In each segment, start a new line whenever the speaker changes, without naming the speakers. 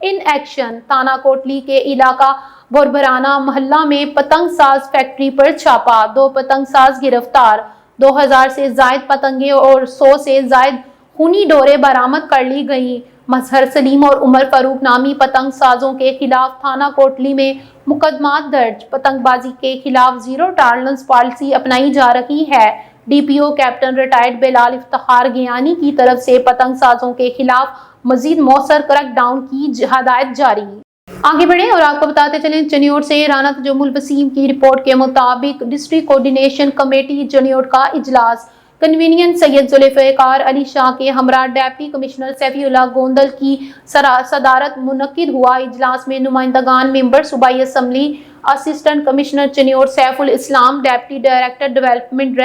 In action. تانا کوٹلی کے علاقہ بوربرانہ محلہ میں پتنگ ساز فیکٹری پر چھاپا، 2 پتنگ ساز گرفتار، 2000 سے زائد پتنگیں اور 100 سے زائد خونی ڈوریں برآمد کر لی گئیں۔ مظہر سلیم اور عمر فاروق نامی پتنگ سازوں کے خلاف تھانہ کوٹلی میں مقدمات درج۔ پتنگ بازی کے خلاف زیرو ٹالرنس پالیسی اپنائی جا رہی ہے۔ ڈی پی او کیپٹن ریٹائرڈ بلال افتخار گیانی کی طرف سے پتنگ سازوں کے خلاف مزید مؤثر کریک ڈاؤن کی ہدایت جاری۔ آگے بڑھیں اور آپ کو بتاتے چلیں، چنیوٹ سے رانا تجمل الوسیم کی رپورٹ کے مطابق ڈسٹرکٹ کوارڈینیشن کمیٹی چنیوٹ کا اجلاس کنوینئر سید ذوالفقار علی شاہ کے ہمراہ deputy commissioner Saifullah Gondal کی صدارت منعقد ہوا۔ اجلاس میں نمائندگان ممبر صوبائی assembly, assistant commissioner Chiniot Saif Ul Islam, deputy director development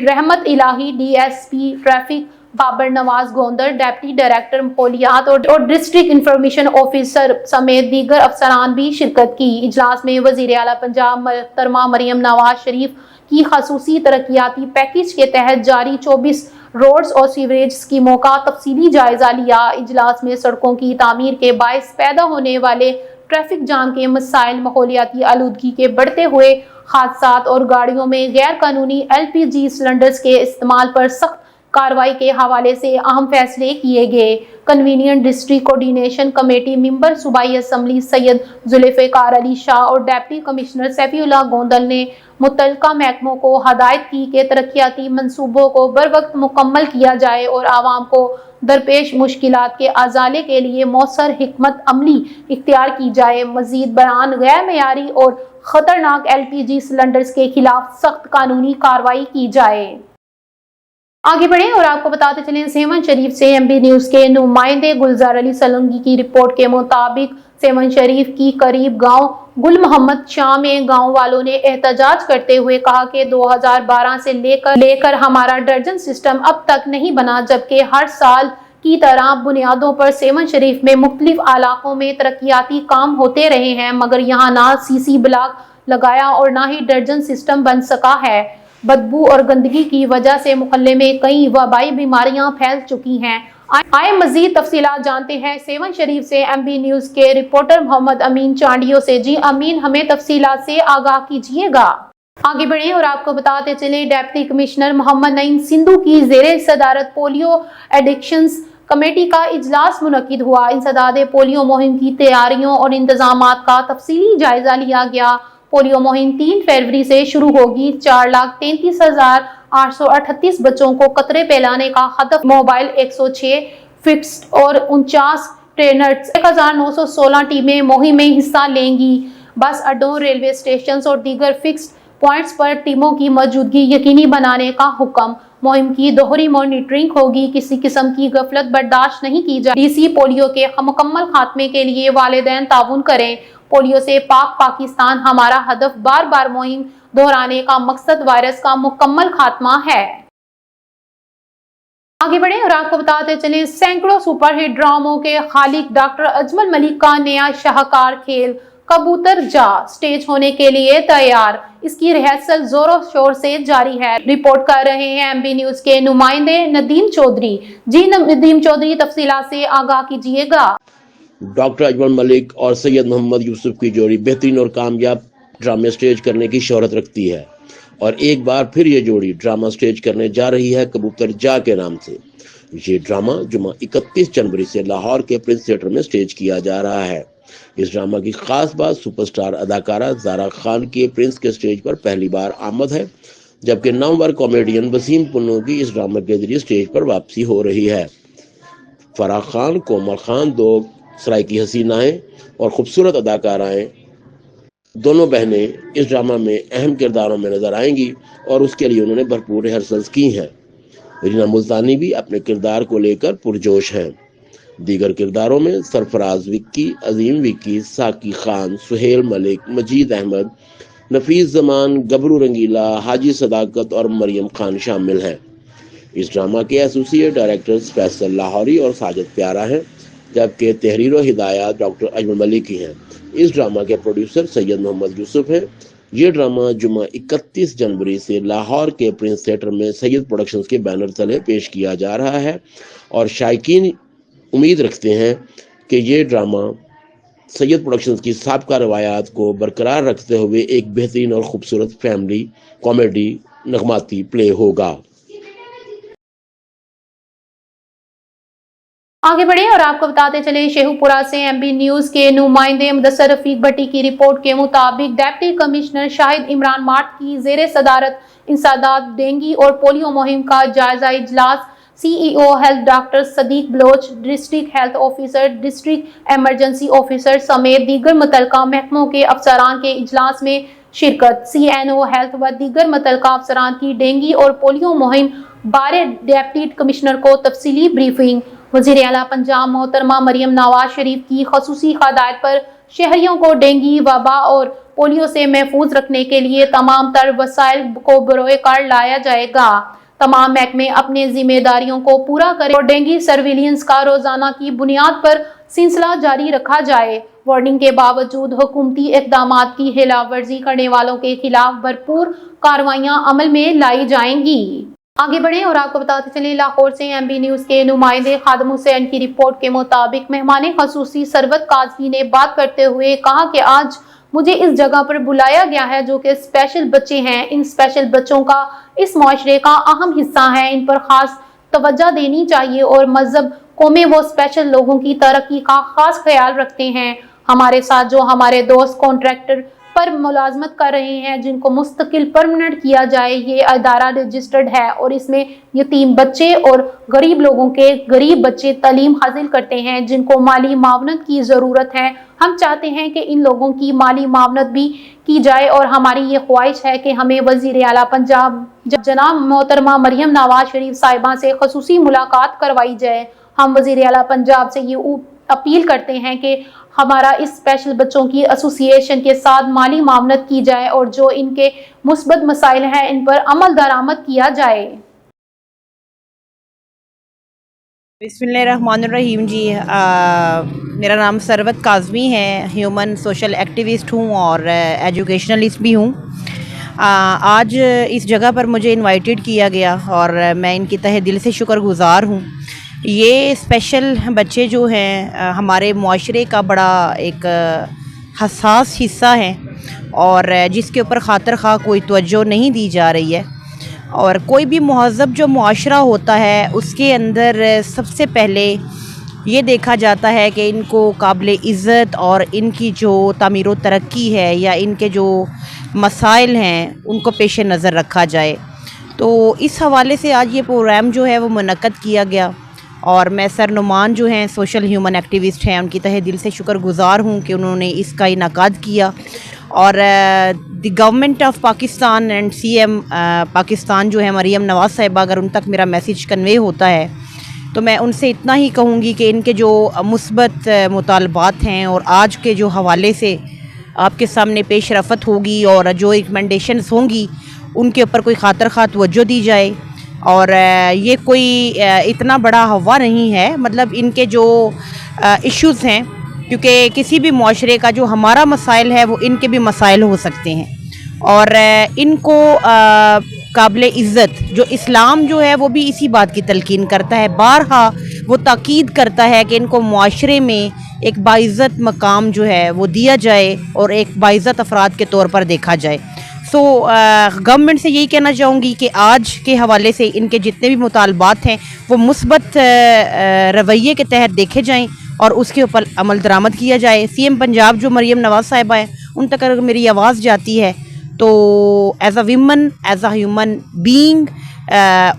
Rehmat Elahi, D S P traffic Babar Nawaz Gondal, deputy director ماحولیات اور ڈسٹرکٹ انفارمیشن آفیسر سمیت دیگر افسران بھی شرکت کی۔ اجلاس میں وزیر اعلیٰ پنجاب محترمہ مریم نواز شریف کی خصوصی ترقیاتی پیکیج کے تحت جاری 24 روڈز اور سیوریج اسکیموں کا تفصیلی جائزہ لیا۔ اجلاس میں سڑکوں کی تعمیر کے باعث پیدا ہونے والے ٹریفک جام کے مسائل، ماحولیاتی آلودگی کے بڑھتے ہوئے حادثات اور گاڑیوں میں غیر قانونی LPG سلنڈرز کے استعمال پر سخت کارروائی کے حوالے سے اہم فیصلے کیے گئے۔ کنوینئر ڈسٹرکٹ کوارڈینیشن کمیٹی ممبر صوبائی اسمبلی سید ذوالفقار علی شاہ اور deputy commissioner Saifullah Gondal نے متعلقہ محکموں کو ہدایت کی کہ ترقیاتی منصوبوں کو بروقت مکمل کیا جائے اور عوام کو درپیش مشکلات کے ازالے کے لیے مؤثر حکمت عملی اختیار کی جائے۔ مزید برآں غیر معیاری اور خطرناک LPG سلنڈرز کے خلاف سخت قانونی کارروائی کی جائے۔ آگے بڑھیں اور آپ کو بتاتے چلیں، سیون شریف سے MB نیوز کے نمائندے گلزار علی سلنگی کی رپورٹ کے مطابق سیون شریف کی قریب گاؤں گل محمد شاہ میں گاؤں والوں نے احتجاج کرتے ہوئے کہا کہ 2012 سے لے کر ہمارا ڈرجن سسٹم اب تک نہیں بنا، جبکہ ہر سال کی طرح بنیادوں پر سیون شریف میں مختلف علاقوں میں ترقیاتی کام ہوتے رہے ہیں، مگر یہاں نہ CC بلاک لگایا اور نہ ہی ڈرجن سسٹم بن سکا ہے۔ بدبو اور گندگی کی وجہ سے محلے میں کئی وبائی بیماریاں پھیل چکی ہیں۔ آئے مزید تفصیلات جانتے ہیں سیون شریف سے MB نیوز کے رپورٹر محمد امین چانڈیو سے۔ جی امین، ہمیں تفصیلات سے آگاہ کیجیے گا۔ آگے بڑھیں اور آپ کو بتاتے چلیں، ڈپٹی کمشنر محمد نعیم سندھو کی زیر صدارت پولیو ایڈکشنز کمیٹی کا اجلاس منعقد ہوا۔ انسداد پولیو مہم کی تیاریوں اور انتظامات کا تفصیلی جائزہ لیا گیا۔ پولیو مہم 3 فروری سے شروع ہوگی۔ 4,33,838 بچوں کو قطرے پلانے کا ہدف۔ موبائل 106 فکسڈ اور 49 ٹرینرز 1916 ٹیمیں مہم میں حصہ لیں گی۔ بس اڈوں، ریلوے اسٹیشنز اور دیگر فکسڈ پوائنٹس پر ٹیموں کی موجودگی یقینی بنانے کا حکم۔ مہم کی دوہری مانیٹرنگ ہوگی، کسی قسم کی غفلت برداشت نہیں کی جائے گی۔ DC پولیو کے مکمل خاتمے کے لیے والدین تعاون کریں۔ پولیو سے پاک پاکستان ہمارا ہدف، بار بار مہم دہرانے کا مقصد وائرس کا مکمل خاتمہ ہے۔ آگے بڑھیں اور آپ کو بتاتے چلیں، سینکڑوں سپر ہٹ ڈراموں کے خالق ڈاکٹر اجمل ملک کا نیا شاہکار کھیل کبوتر جا سٹیج ہونے کے لیے تیار۔ اس کی ریہرسل زور و شور سے جاری ہے۔ رپورٹ کر رہے ہیں MB نیوز کے نمائندے ندیم چودھری۔ جی ندیم چودھری، تفصیلات سے آگاہ کیجیے گا۔
ڈاکٹر اجمل ملک اور سید محمد یوسف کی جوڑی بہترین اور کامیاب ڈرامے سٹیج کرنے کی شہرت رکھتی ہے، اور ایک بار پھر یہ جوڑی ڈرامہ سٹیج کرنے جا رہی ہے کبوتر جا کے نام سے۔ یہ ڈرامہ جمعہ 31 جنوری سے لاہور کے پرنس تھیٹر میں سٹیج کیا جا رہا ہے۔ اس ڈرامہ کی خاص بات سپر سٹار اداکارہ زارا خان کی پرنس کے سٹیج پر پہلی بار آمد ہے، جبکہ نامور کامیڈین وسیم پنو کی اس ڈرامے کے ذریعے سٹیج پر واپسی ہو رہی ہے۔ فرح خان، کومل خان، دو سرائیکی حسینائیں اور خوبصورت اداکارائیں، دونوں بہنیں اس ڈرامہ میں اہم کرداروں میں نظر آئیں گی، اور اس کے لیے انہوں نے بھرپور ریہرسلز کی ہیں۔ رینا ملتانی بھی اپنے کردار کو لے کر پرجوش ہیں۔ دیگر کرداروں میں سرفراز وکی، عظیم وکی، ساکی خان، سہیل ملک، مجید احمد، نفیس زمان، گبرو رنگیلا، حاجی صداقت اور مریم خان شامل ہیں۔ اس ڈرامہ کے ایسوسیٹ ڈائریکٹرز فیصل لاہوری اور ساجد پیارا ہیں، جبکہ تحریر و ہدایات ڈاکٹر اجمل ملک کی ہیں۔ اس ڈرامہ کے پروڈیوسر سید محمد یوسف ہیں۔ یہ ڈرامہ جمعہ 31 جنوری سے لاہور کے پرنس تھیٹر میں سید پروڈکشنز کے بینر تلے پیش کیا جا رہا ہے، اور شائقین امید رکھتے ہیں کہ یہ ڈرامہ سید پروڈکشنز کی سابقہ روایات کو برقرار رکھتے ہوئے ایک بہترین اور خوبصورت فیملی کامیڈی نغماتی پلے ہوگا۔
آگے بڑھیں اور آپ کو بتاتے چلیں شیخو پورہ سے ایم بی نیوز کے نمائندے مدثر رفیق بھٹی کی رپورٹ کے مطابق ڈپٹی کمشنر شاہد عمران مارٹ کی زیر صدارت انسداد ڈینگی اور پولیو مہم کا جائزہ اجلاس C E O health doctor Siddique Baloch, district health officer, district emergency officer سمیت دیگر متعلقہ محکموں کے افسران کے اجلاس میں شرکت۔ سی این او ہیلتھ و دیگر متعلقہ افسران کی ڈینگی اور پولیو مہم بارے ڈپٹی کمشنر کو تفصیلی بریفنگ۔ وزیر اعلیٰ پنجاب محترمہ مریم نواز شریف کی خصوصی ہدایت پر شہریوں کو ڈینگی، وبا اور پولیو سے محفوظ رکھنے کے لیے تمام تر وسائل کو بروئے کار لایا جائے گا۔ تمام محکمے اپنے ذمہ داریوں کو پورا کریں اور ڈینگی سرویلنس کا روزانہ کی بنیاد پر سلسلہ جاری رکھا جائے۔ وارننگ کے باوجود حکومتی اقدامات کی خلاف ورزی کرنے والوں کے خلاف بھرپور کارروائیاں عمل میں لائی جائیں گی۔ آگے بڑھیں اور آپ کو بتاتے چلیں لاہور سے ایم بی نیوز کے نمائندے خادم حسین کی رپورٹ کے مطابق مہمان خصوصی ثروت قاضی نے بات کرتے ہوئے کہا کہ آج مجھے اس جگہ پر بلایا گیا ہے جو کہ اسپیشل بچے ہیں۔ ان اسپیشل بچوں کا اس معاشرے کا اہم حصہ ہے، ان پر خاص توجہ دینی چاہیے اور مذہب قومیں وہ اسپیشل لوگوں کی ترقی کا خاص خیال رکھتے ہیں۔ ہمارے ساتھ جو ہمارے دوست کانٹریکٹر پر ملازمت کر رہے ہیں جن کو مستقل پرمنٹ کیا جائے، یہ ادارہ رجسٹرڈ ہے اور اس میں یتیم بچے اور غریب لوگوں کے غریب بچے تعلیم حاصل کرتے ہیں جن کو مالی معاونت کی ضرورت ہے۔ ہم چاہتے ہیں کہ ان لوگوں کی مالی معاونت بھی کی جائے اور ہماری یہ خواہش ہے کہ ہمیں وزیر اعلیٰ پنجاب جناب محترمہ مریم نواز شریف صاحبہ سے خصوصی ملاقات کروائی جائے۔ ہم وزیر اعلیٰ پنجاب سے یہ اپیل کرتے ہیں کہ ہمارا اس اسپیشل بچوں کی ایسوسی ایشن کے ساتھ مالی معاونت کی جائے اور جو ان کے مثبت مسائل ہیں ان پر عمل درآمد کیا جائے۔
بسم اللہ الرحمن الرحیم جی، میرا نام ثروت کاظمی ہے، ہیومن سوشل ایکٹیوسٹ ہوں اور ایجوکیشنلسٹ بھی ہوں۔ آج اس جگہ پر مجھے انوائٹڈ کیا گیا اور میں ان کی تہہ دل سے شکر گزار ہوں۔ یہ اسپیشل بچے جو ہیں ہمارے معاشرے کا بڑا ایک حساس حصہ ہیں اور جس کے اوپر خاطر خواہ کوئی توجہ نہیں دی جا رہی ہے، اور کوئی بھی مہذب جو معاشرہ ہوتا ہے اس کے اندر سب سے پہلے یہ دیکھا جاتا ہے کہ ان کو قابل عزت اور ان کی جو تعمیر و ترقی ہے یا ان کے جو مسائل ہیں ان کو پیش نظر رکھا جائے۔ تو اس حوالے سے آج یہ پروگرام جو ہے وہ منعقد کیا گیا اور میں سر نعمان جو ہیں سوشل ہیومن ایکٹیوسٹ ہیں ان کی تہہ دل سے شکر گزار ہوں کہ انہوں نے اس کا انعقاد کیا، اور the government of Pakistan and C M Pakistan جو ہے مریم نواز صاحبہ، اگر ان تک میرا میسیج کنوے ہوتا ہے تو میں ان سے اتنا ہی کہوں گی کہ ان کے جو مثبت مطالبات ہیں اور آج کے جو حوالے سے آپ کے سامنے پیش رفت ہوگی اور جو ریکمنڈیشنز ہوں گی ان کے اوپر کوئی خاطر خواہ توجہ دی جائے۔ اور یہ کوئی اتنا بڑا ہوا نہیں ہے، مطلب ان کے جو ایشوز ہیں، کیونکہ کسی بھی معاشرے کا جو ہمارا مسائل ہے وہ ان کے بھی مسائل ہو سکتے ہیں، اور ان کو قابل عزت جو اسلام جو ہے وہ بھی اسی بات کی تلقین کرتا ہے، بارہا وہ تاکید کرتا ہے کہ ان کو معاشرے میں ایک باعزت مقام جو ہے وہ دیا جائے اور ایک باعزت افراد کے طور پر دیکھا جائے۔ سو گورنمنٹ سے یہی کہنا چاہوں گی کہ آج کے حوالے سے ان کے جتنے بھی مطالبات ہیں وہ مثبت رویے کے تحت دیکھے جائیں اور اس کے اوپر عمل درآمد کیا جائے۔ سی ایم پنجاب جو مریم نواز صاحبہ ہیں ان تک اگر میری آواز جاتی ہے تو as a women, as a human being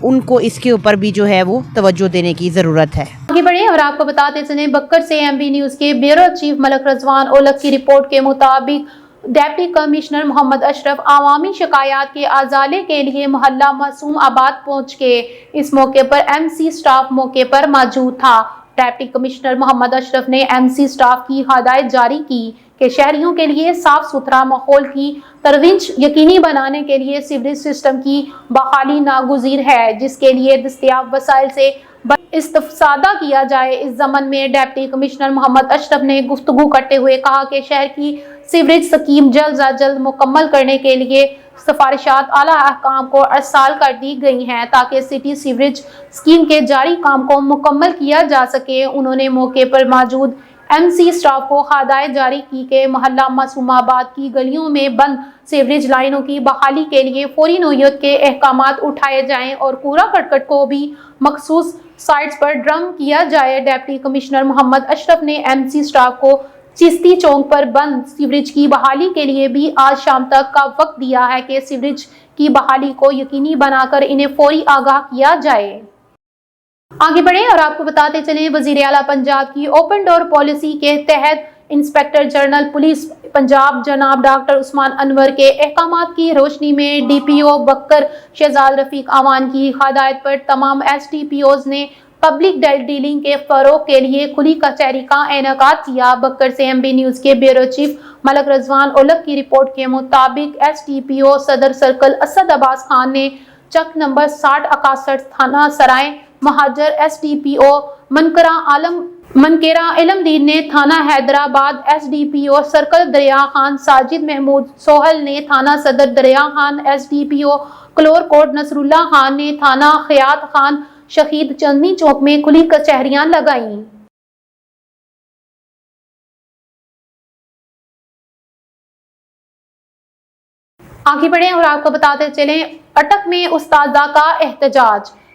in کو اس کے اوپر بھی جو ہے وہ توجہ دینے کی ضرورت ہے۔
آگے بڑھیں اور آپ کو بتاتے چلیں بکر سے ایم بی نیوز کے بیورو چیف ملک رضوان اولک کی رپورٹ کے مطابق ڈپٹی کمشنر محمد اشرف عوامی شکایات کے ازالے کے لیے محلہ معصوم آباد پہنچ گئے۔ اس موقع پر ایم سی سٹاف موقع پر موجود تھا۔ ڈپٹی کمشنر محمد اشرف نے ایم سی سٹاف کی ہدایت جاری کی کہ شہریوں کے لیے صاف ستھرا ماحول کی ترویج یقینی بنانے کے لیے سیوریج سسٹم کی بحالی ناگزیر ہے، جس کے لیے دستیاب وسائل سے استفادہ کیا جائے۔ اس ضمن میں ڈپٹی کمشنر محمد اشرف نے گفتگو کرتے ہوئے کہا کہ شہر کی سیوریج سکیم جلد از جلد مکمل کرنے کے لیے سفارشات اعلیٰ حکام کو ارسال کر دی گئی ہیں تاکہ سٹی سیوریج سکیم کے جاری کام کو مکمل کیا جا سکے۔ انہوں نے موقع پر موجود MC اسٹاف کو ہدایت جاری کی کہ محلہ معصوم آباد کی گلیوں میں بند سیوریج لائنوں کی بحالی کے لیے فوری نوعیت کے احکامات اٹھائے جائیں اور کوڑا کرکٹ کو بھی مخصوص سائٹس پر ڈرم کیا جائے۔ ڈپٹی کمشنر محمد اشرف نے MC اسٹاف کو چشتی چوک پر بند سیوریج کی بحالی کے لیے بھی آج شام تک کا وقت دیا ہے کہ سیوریج کی بحالی کو یقینی بنا کر انہیں فوری آگاہ کیا جائے۔ آگے بڑھیں اور آپ کو بتاتے چلیں، وزیر اعلیٰ پنجاب کی اوپن ڈور پالیسی کے تحت انسپکٹر جنرل پولیس پنجاب جناب ڈاکٹر عثمان انور کے احکامات کی روشنی میں DPO بکر شہزاد رفیق اعوان کی ہدایت پر تمام SDPOs نے پبلک ڈیلنگ کے فروغ کے لیے کھلی کچہری کا انعقاد کیا۔ بکر سے MB نیوز کے بیورو چیف ملک رضوان اولک کی رپورٹ کے مطابق SDPO صدر سرکل اسد عباس خان نے چک نمبر 6061 تھانہ سرائے مہاجر SDPO منکیرہ علم دین نے تھانہ حیدرآباد SDPO سرکل دریا خان ساجد محمود سوہل نے تھانہ صدر دریا خان SDPO کلور کوٹ نصر اللہ خان نے تھانہ خیات خان شہید چندنی چوک میں کھلی کچہریاں لگائیں۔ آگے بڑھیں اور آپ کو بتاتے چلیں، اٹک میں اساتذہ کا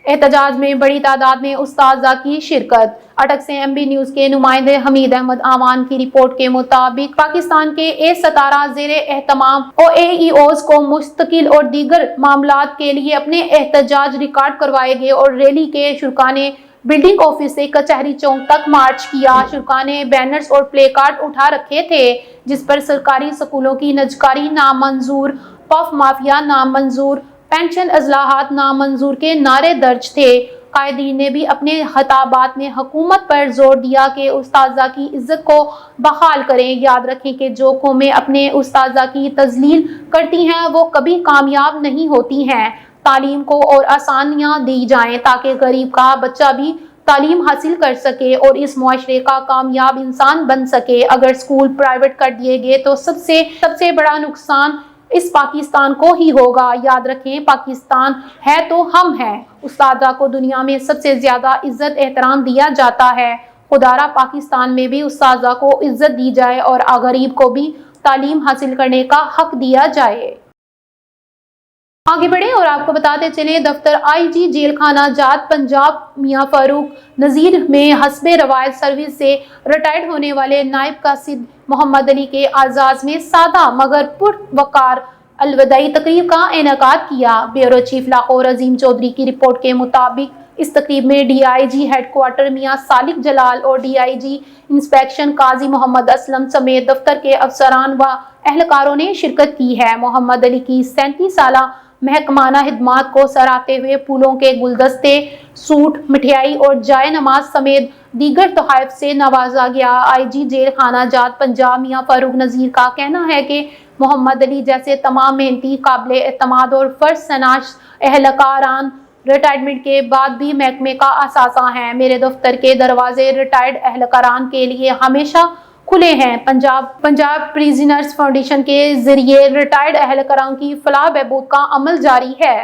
احتجاج میں بڑی تعداد میں اساتذہ کی شرکت۔ اٹک سے MB نیوز کے نمائندے حمید احمد اعوان کی رپورٹ کے مطابق پاکستان کے A17 زیر اہتمام OAEOs کو مستقل اور دیگر معاملات کے لیے اپنے احتجاج ریکارڈ کروائے گئے اور ریلی کے شرکاء نے بلڈنگ آفس سے کچہری چوک تک مارچ کیا۔ شرکاء نے بینرز اور پلے کارڈ اٹھا رکھے تھے جس پر سرکاری سکولوں کی نجکاری نامنظور، پف مافیا نامنظور، پینشن اصلاحات نامنظور کے نعرے درج تھے۔ قائدین نے بھی اپنے خطابات میں حکومت پر زور دیا کہ اساتذہ کی عزت کو بحال کریں۔ یاد رکھیں کہ جو قومیں اپنے اساتذہ کی تذلیل کرتی ہیں وہ کبھی کامیاب نہیں ہوتی ہیں۔ تعلیم کو اور آسانیاں دی جائیں تاکہ غریب کا بچہ بھی تعلیم حاصل کر سکے اور اس معاشرے کا کامیاب انسان بن سکے۔ اگر اسکول پرائیویٹ کر دیے گئے تو سب سے بڑا نقصان اس پاکستان کو ہی ہوگا۔ یاد رکھیں، پاکستان ہے تو ہم ہیں۔ اساتذہ کو دنیا میں سب سے زیادہ عزت احترام دیا جاتا ہے۔ خدارا پاکستان میں بھی اساتذہ کو عزت دی جائے اور غریب کو بھی تعلیم حاصل کرنے کا حق دیا جائے۔ آگے بڑھیں اور آپ کو بتاتے چلیں، دفتر IG جیل خانہ جات پنجاب میاں فاروق نذیر میں حسب روایت سروس سے ریٹائرڈ ہونے والے نائب قاصد محمد علی کے اعزاز میں سادہ مگر پروقار الوداعی تقریب کا انعقاد کیا۔ بیورو چیف لاہور عظیم چودھری کی رپورٹ کے مطابق اس تقریب میں DIG ہیڈ کوارٹر میاں سالک جلال اور DIG انسپیکشن قاضی محمد اسلم سمیت دفتر کے افسران و اہلکاروں نے شرکت کی ہے۔ محمد علی کی 37 سالہ محکمانہ خدمات کو سراہتے ہوئے پھولوں کے گلدستے، سوٹ، مٹھائی اور جائے نماز سمیت دیگر تحائف سے نوازا گیا۔ IG جیل خانہ جات پنجاب میاں فاروق نذیر کا کہنا ہے کہ محمد علی جیسے تمام محنتی، قابل اعتماد اور فرض شناس اہلکاران ریٹائرمنٹ کے بعد بھی محکمے کا اثاثہ ہیں۔ میرے دفتر کے دروازے ریٹائرڈ اہلکاران کے لیے ہمیشہ کھلے ہیں۔ پنجاب پریزنرز فاؤنڈیشن کے ذریعے ریٹائرڈ اہلکاران کی فلاح بہبود کا عمل جاری ہے۔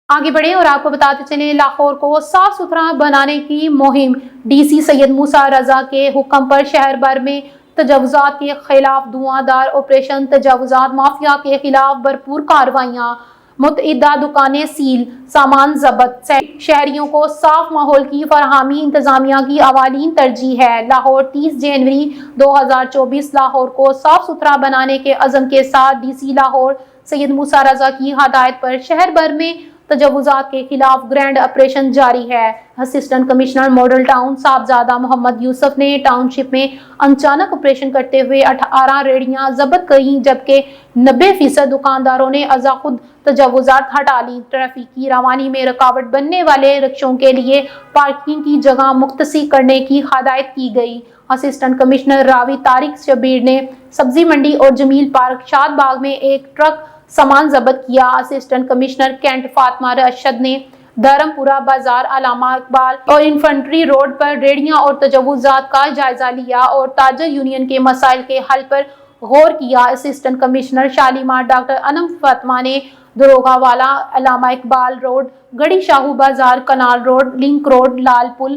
آگے بڑھیں اور آپ کو بتاتے چلیں، لاہور کو صاف ستھرا بنانے کی مہم۔ DC سید موسیٰ رضا کے حکم پر شہر بھر میں تجاوزات کے خلاف دھواں دار آپریشن، تجاوزات مافیا کے خلاف بھرپور کارروائیاں، متعددہ دکانیں سیل، سامان ضبط۔ شہریوں کو صاف ماحول کی فراہمی انتظامیہ کی اولین ترجیح ہے۔ لاہور 30 جنوری 2024۔ لاہور کو صاف ستھرا بنانے کے عزم کے ساتھ DC لاہور سید موسیٰ رضا کی ہدایت پر شہر بھر میں تجاوزات کے خلاف گرینڈ آپریشن جاری ہے۔ اسسٹنٹ کمشنر ماڈل ٹاؤن صاحبزادہ محمد یوسف نے ٹاؤن شپ میں اچانک آپریشن کرتے ہوئے 18 ریڑیاں ضبط کریں جبکہ 90% دکانداروں نے ازاں خود تجاوزات ہٹا لی۔ ٹریفک کی روانی میں رکاوٹ بننے والے رکشوں کے لیے پارکنگ کی جگہ مختص کرنے کی ہدایت کی گئی۔ اسسٹنٹ کمشنر راوی طارق شبیر نے سبزی منڈی اور جمیل پارک شاد باغ میں ایک ٹرک سامان ضبط کیا۔ Assistant commissioner cantt Fatima Rashid نے دھرم پورہ بازار، علامہ اقبال اور انفنٹری روڈ پر ریڑیاں اور تجاوزات کا جائزہ لیا اور تاجر یونین کے مسائل کے حل پر غور کیا۔ اسسٹنٹ کمشنر شالیمار ڈاکٹر انم فاطمہ نے دروگا والا، علامہ اقبال روڈ، گڑی شاہو بازار، کنال روڈ، لنک روڈ، لال پل،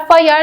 FIR